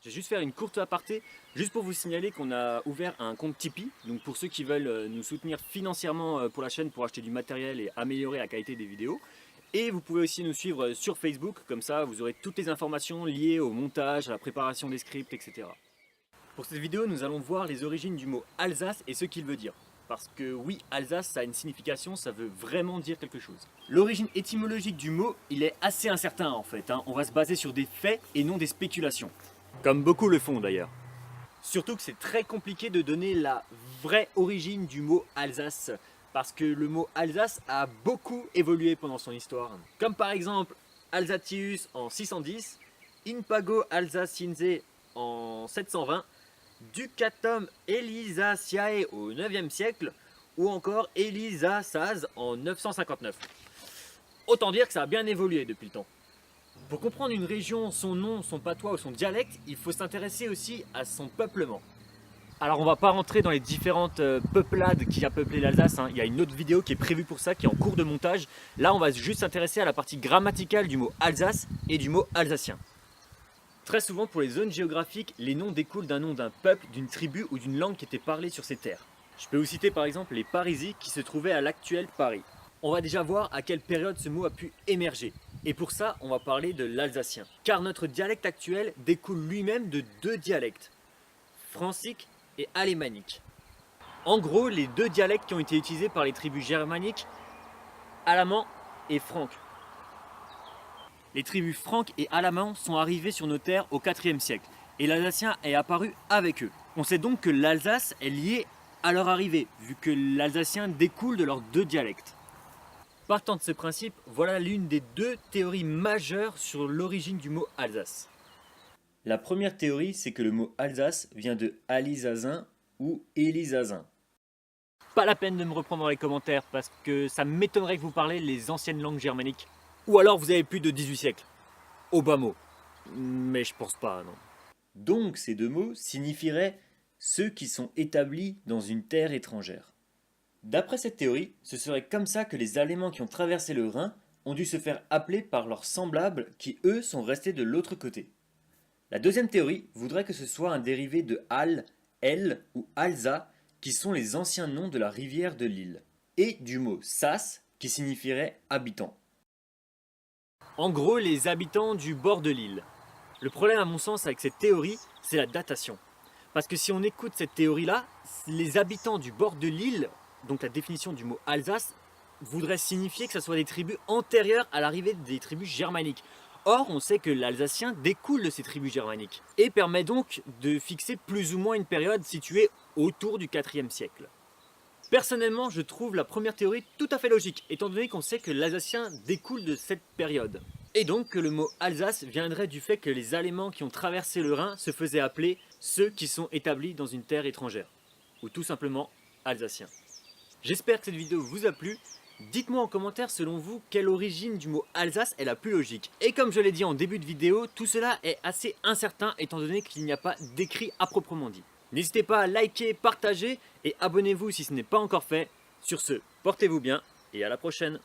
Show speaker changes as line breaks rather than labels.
Je vais juste faire une courte aparté, juste pour vous signaler qu'on a ouvert un compte Tipeee. Donc pour ceux qui veulent nous soutenir financièrement pour la chaîne, pour acheter du matériel et améliorer la qualité des vidéos. Et vous pouvez aussi nous suivre sur Facebook, comme ça vous aurez toutes les informations liées au montage, à la préparation des scripts, etc. Pour cette vidéo, nous allons voir les origines du mot Alsace et ce qu'il veut dire. Parce que oui, Alsace, ça a une signification, ça veut vraiment dire quelque chose. L'origine étymologique du mot, il est assez incertain en fait. On va se baser sur des faits et non des spéculations. Comme beaucoup le font d'ailleurs. Surtout que c'est très compliqué de donner la vraie origine du mot Alsace. Parce que le mot Alsace a beaucoup évolué pendant son histoire. Comme par exemple Alsatius en 610, Impago Alsaciense en 720, Ducatum Elisatiae au 9e siècle ou encore Elisasaz en 959. Autant dire que ça a bien évolué depuis le temps. Pour comprendre une région, son nom, son patois ou son dialecte, il faut s'intéresser aussi à son peuplement. Alors on va pas rentrer dans les différentes peuplades qui a peuplé l'Alsace, il y a une autre vidéo qui est prévue pour ça, qui est en cours de montage. Là on va juste s'intéresser à la partie grammaticale du mot Alsace et du mot alsacien. Très souvent pour les zones géographiques, les noms découlent d'un nom d'un peuple, d'une tribu ou d'une langue qui était parlée sur ces terres. Je peux vous citer par exemple les Parisis qui se trouvaient à l'actuel Paris. On va déjà voir à quelle période ce mot a pu émerger. Et pour ça, on va parler de l'alsacien. Car notre dialecte actuel découle lui-même de deux dialectes, francique et alémanique. En gros, les deux dialectes qui ont été utilisés par les tribus germaniques, alamans et franques. Les tribus franques et alamans sont arrivées sur nos terres au IVe siècle et l'alsacien est apparu avec eux. On sait donc que l'Alsace est liée à leur arrivée, vu que l'alsacien découle de leurs deux dialectes. Partant de ce principe, voilà l'une des deux théories majeures sur l'origine du mot Alsace. La première théorie, c'est que le mot Alsace vient de Alizazin ou Élisazin. Pas la peine de me reprendre dans les commentaires parce que ça m'étonnerait que vous parlez les anciennes langues germaniques. Ou alors vous avez plus de 18 siècles. Au bas mot. Mais je pense pas, non. Donc ces deux mots signifieraient ceux qui sont établis dans une terre étrangère. D'après cette théorie, ce serait comme ça que les Allemands qui ont traversé le Rhin ont dû se faire appeler par leurs semblables qui eux sont restés de l'autre côté. La deuxième théorie voudrait que ce soit un dérivé de Al, El ou Alza qui sont les anciens noms de la rivière de l'île, et du mot Sas qui signifierait habitant. En gros, les habitants du bord de l'île. Le problème à mon sens avec cette théorie, c'est la datation. Parce que si on écoute cette théorie-là, les habitants du bord de l'île, donc la définition du mot Alsace, voudrait signifier que ce soit des tribus antérieures à l'arrivée des tribus germaniques. Or, on sait que l'alsacien découle de ces tribus germaniques et permet donc de fixer plus ou moins une période située autour du IVe siècle. Personnellement, je trouve la première théorie tout à fait logique, étant donné qu'on sait que l'alsacien découle de cette période. Et donc que le mot Alsace viendrait du fait que les Allemands qui ont traversé le Rhin se faisaient appeler ceux qui sont établis dans une terre étrangère, ou tout simplement alsaciens. J'espère que cette vidéo vous a plu. Dites-moi en commentaire selon vous quelle origine du mot Alsace est la plus logique. Et comme je l'ai dit en début de vidéo, tout cela est assez incertain étant donné qu'il n'y a pas d'écrit à proprement dit. N'hésitez pas à liker, partager et abonnez-vous si ce n'est pas encore fait. Sur ce, portez-vous bien et à la prochaine.